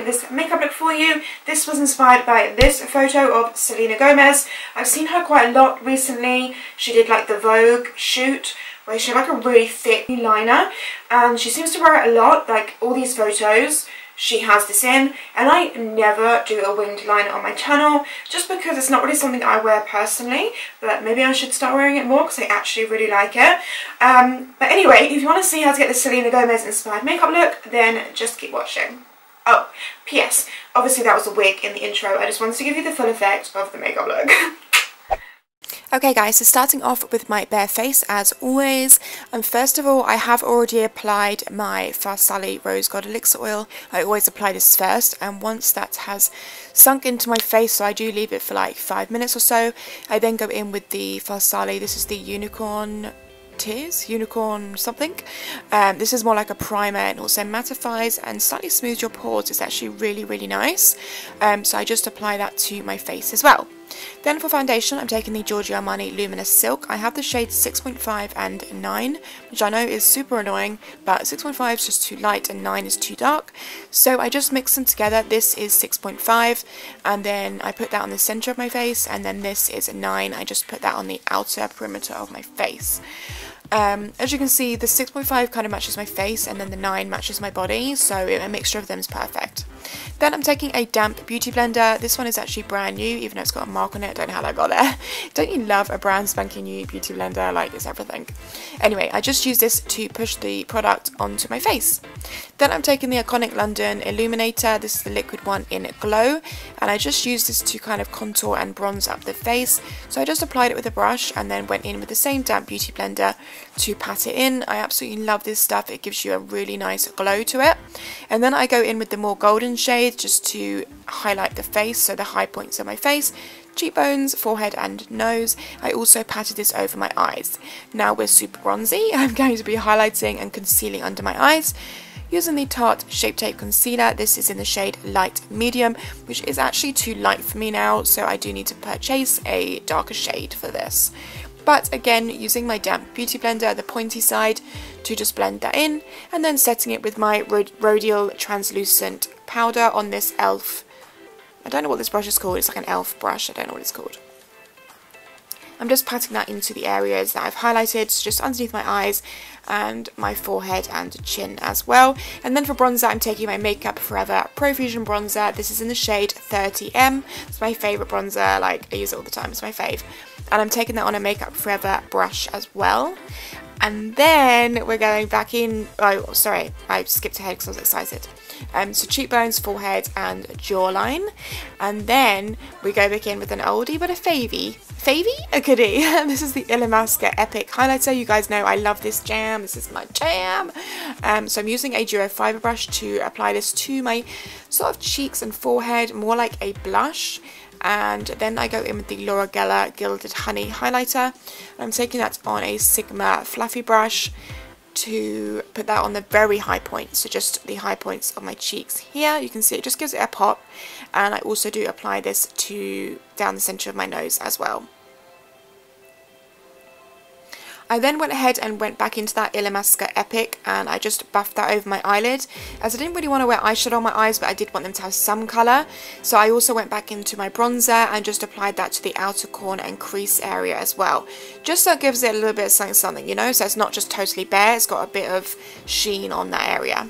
this makeup look for you. This was inspired by this photo of Selena Gomez. I've seen her quite a lot recently. She did like the Vogue shoot where she had like a really thick liner, and she seems to wear it a lot. Like all these photos she has this in, and I never do a winged liner on my channel just because it's not really something I wear personally, but maybe I should start wearing it more because I actually really like it. But anyway, if you want to see how to get the Selena Gomez inspired makeup look, then just keep watching. Oh, P.S. obviously that was a wig in the intro. I just wanted to give you the full effect of the makeup look. Okay guys, so starting off with my bare face as always, and first of all I have already applied my Farsali Rose Gold Elixir Oil. I always apply this first, and once that has sunk into my face, so I do leave it for like 5 minutes or so, I then go in with the Farsali. This is the Unicorn Tears, Unicorn something. This is more like a primer and also mattifies and slightly smooths your pores. It's actually really nice. So I just apply that to my face as well. Then for foundation, I'm taking the Giorgio Armani Luminous Silk. I have the shades 6.5 and 9, which I know is super annoying, but 6.5 is just too light and 9 is too dark. So I just mix them together. This is 6.5, and then I put that on the center of my face, and then this is 9. I just put that on the outer perimeter of my face. As you can see, the 6.5 kind of matches my face, and then the 9 matches my body, so a mixture of them is perfect. Then I'm taking a damp beauty blender. This one is actually brand new, even though it's got a mark on it. I don't know how that got there. Don't you love a brand spanking new beauty blender? Like, it's everything. Anyway, I just use this to push the product onto my face. Then I'm taking the iconic London Illuminator. This is the liquid one in Glow, and I just use this to kind of contour and bronze up the face. So I just applied it with a brush and then went in with the same damp beauty blender to pat it in. I absolutely love this stuff. It gives you a really nice glow to it. And then I go in with the more golden shade just to highlight the face, so the high points of my face, cheekbones, forehead and nose. I also patted this over my eyes. Now we're super bronzy. I'm going to be highlighting and concealing under my eyes using the Tarte Shape Tape Concealer. This is in the shade Light Medium, which is actually too light for me now, so I do need to purchase a darker shade for this. But again, using my damp beauty blender, the pointy side, to just blend that in, and then setting it with my Rodial Translucent Powder on this e.l.f. I don't know what this brush is called. It's like an e.l.f. brush. I don't know what it's called. I'm just patting that into the areas that I've highlighted, so just underneath my eyes and my forehead and chin as well. And then for bronzer, I'm taking my Makeup Forever Pro Fusion Bronzer. This is in the shade 30M. It's my favourite bronzer. Like, I use it all the time. It's my fave. And I'm taking that on a Makeup Forever brush as well. And then we're going back in, oh sorry, I skipped ahead because I was excited. So cheekbones, forehead and jawline. And then we go back in with an oldie but a favy. A goodie. This is the Illamasqua Epic Highlighter. You guys know I love this jam. This is my jam. So I'm using a duo fibre brush to apply this to my sort of cheeks and forehead, more like a blush. And then I go in with the Gellar Gilded Honey Highlighter. And I'm taking that on a Sigma fluffy brush to put that on the very high points, so just the high points of my cheeks here. You can see it just gives it a pop, and I also do apply this to down the centre of my nose as well. I then went ahead and went back into that Illamasqua Epic, and I just buffed that over my eyelid, as I didn't really want to wear eyeshadow on my eyes, but I did want them to have some colour. So I also went back into my bronzer and just applied that to the outer corner and crease area as well, just so it gives it a little bit of something, you know, so it's not just totally bare, it's got a bit of sheen on that area.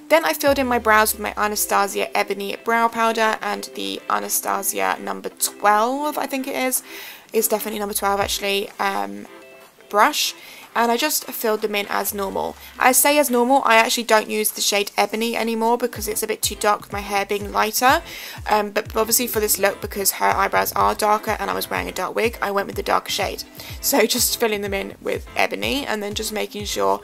Then I filled in my brows with my Anastasia Ebony Brow Powder and the Anastasia number 12, I think it is. It's definitely number 12 actually, brush, and I just filled them in as normal. I say as normal, I actually don't use the shade Ebony anymore because it's a bit too dark with my hair being lighter, but obviously for this look, because her eyebrows are darker and I was wearing a dark wig, I went with the darker shade. So just filling them in with Ebony and then just making sure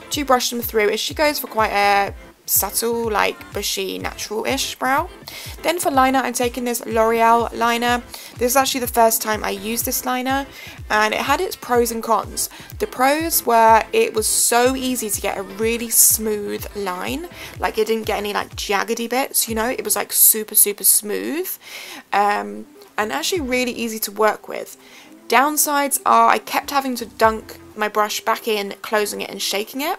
to brush them through, as she goes for quite a subtle, like bushy, natural-ish brow. Then for liner, I'm taking this L'Oreal liner. This is actually the first time I used this liner, and it had its pros and cons. The pros were it was so easy to get a really smooth line, like it didn't get any like jaggedy bits, you know, it was like super smooth, and actually really easy to work with. Downsides are I kept having to dunk my brush back in, closing it and shaking it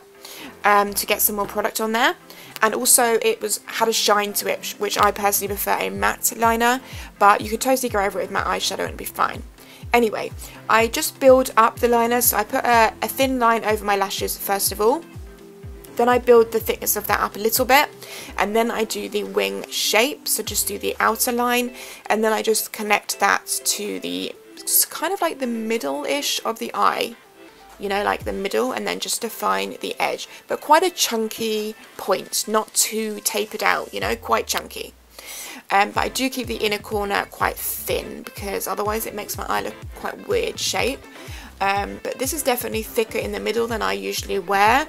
to get some more product on there. and also it had a shine to it, which I personally prefer a matte liner, but you could totally go over it with matte eyeshadow and it'd be fine. Anyway, I just build up the liner, so I put a thin line over my lashes first of all. Then I build the thickness of that up a little bit, and then I do the wing shape, so just do the outer line, and then I just connect that to the kind of like the middle-ish of the eye, you know, like the middle, and then just define the edge, but quite a chunky point, not too tapered out, you know, quite chunky. But I do keep the inner corner quite thin because otherwise it makes my eye look quite weird shape. But this is definitely thicker in the middle than I usually wear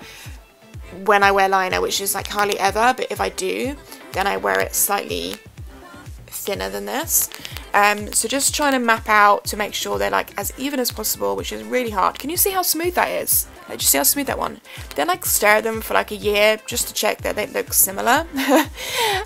when I wear liner, which is like hardly ever, but if I do, then I wear it slightly thinner than this. So just trying to map out to make sure they're like as even as possible, which is really hard. Can you see how smooth that is? Like, do you see how smooth that one? Then like stare at them for like a year just to check that they look similar.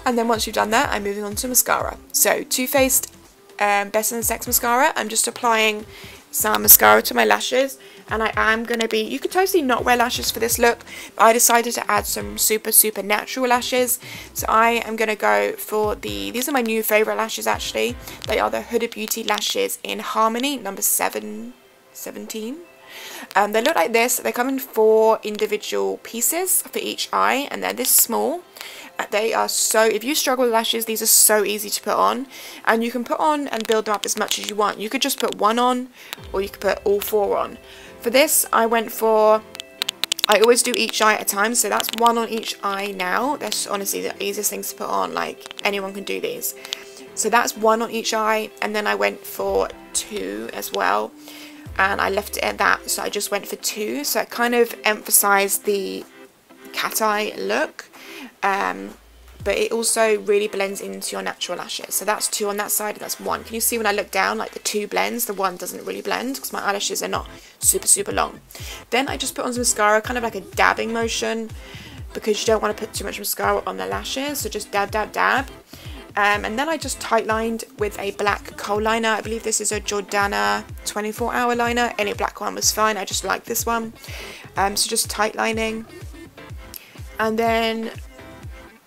And then once you've done that, I'm moving on to mascara. So Too Faced Best in Sex mascara. I'm just applying some mascara to my lashes, and I am going to be, you could totally not wear lashes for this look, but I decided to add some super natural lashes. So I am going to go for these are my new favourite lashes actually. They are the Huda Beauty lashes in Harmony number 17. They look like this. They come in 4 individual pieces for each eye, and they're this small. They are so, if you struggle with lashes, these are so easy to put on, and you can put on and build them up as much as you want. You could just put 1 on, or you could put all 4 on. For this, I went for, I always do each eye at a time, so that's 1 on each eye now. That's honestly the easiest things to put on, like anyone can do these. So that's 1 on each eye, and then I went for 2 as well, and I left it at that, so I just went for 2, so it kind of emphasised the cat eye look. But it also really blends into your natural lashes. So that's 2 on that side, and that's 1. Can you see when I look down, like the 2 blends, the 1 doesn't really blend because my eyelashes are not super long. Then I just put on some mascara, kind of like a dabbing motion, because you don't want to put too much mascara on the lashes, so just dab. And then I just tight lined with a black kohl liner. I believe this is a Jordana 24-hour liner. Any black one was fine, I just like this one. So just tight lining. And then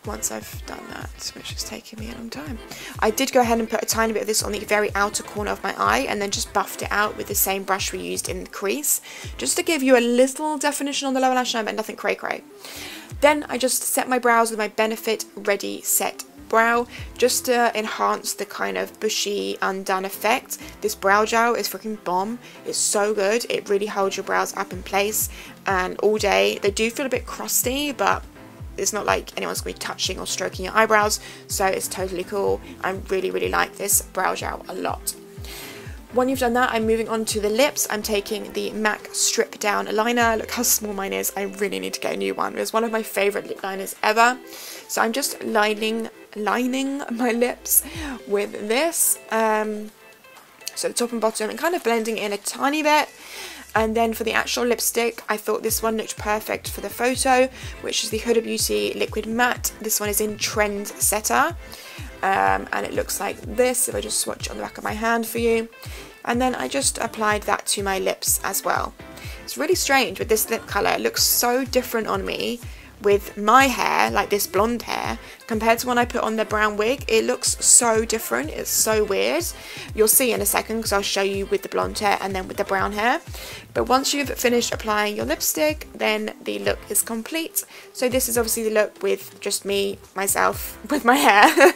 once I've done that, which is taking me a long time, I did go ahead and put a tiny bit of this on the very outer corner of my eye, and then just buffed it out with the same brush we used in the crease, just to give you a little definition on the lower lash line, but nothing cray. Then I just set my brows with my Benefit Ready Set brow, just to enhance the kind of bushy undone effect. This brow gel is freaking bomb. It's so good. It really holds your brows up in place and all day. They do feel a bit crusty, but it's not like anyone's going to be touching or stroking your eyebrows, so it's totally cool. I really like this brow gel a lot. When you've done that, I'm moving on to the lips. I'm taking the MAC Strip Down liner. Look how small mine is. I really need to get a new one. It was one of my favourite lip liners ever. So I'm just lining my lips with this. So the top and bottom, and kind of blending in a tiny bit. And then for the actual lipstick, I thought this one looked perfect for the photo, which is the Huda Beauty Liquid Matte. This one is in Trend Setter. And it looks like this, if I just swatch it on the back of my hand for you. And then I just applied that to my lips as well. It's really strange with this lip colour. It looks so different on me with my hair, like this blonde hair, compared to when I put on the brown wig. It looks so different. It's so weird. You'll see in a second, because I'll show you with the blonde hair and then with the brown hair. But once you've finished applying your lipstick, then the look is complete. So this is obviously the look with just me, myself, with my hair.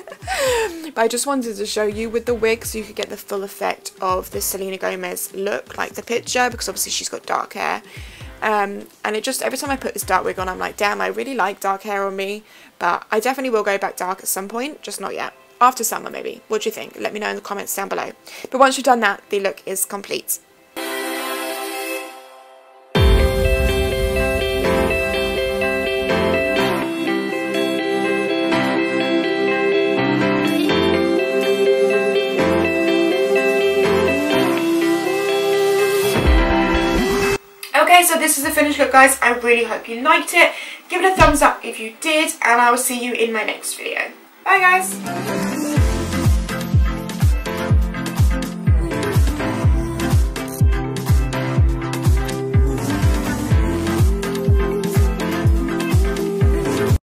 But I just wanted to show you with the wig so you could get the full effect of the Selena Gomez look, like the picture, because obviously she's got dark hair. And it just, every time I put this dark wig on, I'm like, damn, I really like dark hair on me. But I definitely will go back dark at some point, just not yet. After summer maybe. What do you think? Let me know in the comments down below. But once you've done that, the look is complete. Okay, so this is the finished look, guys. I really hope you liked it. Give it a thumbs up if you did, and I will see you in my next video. Bye, guys.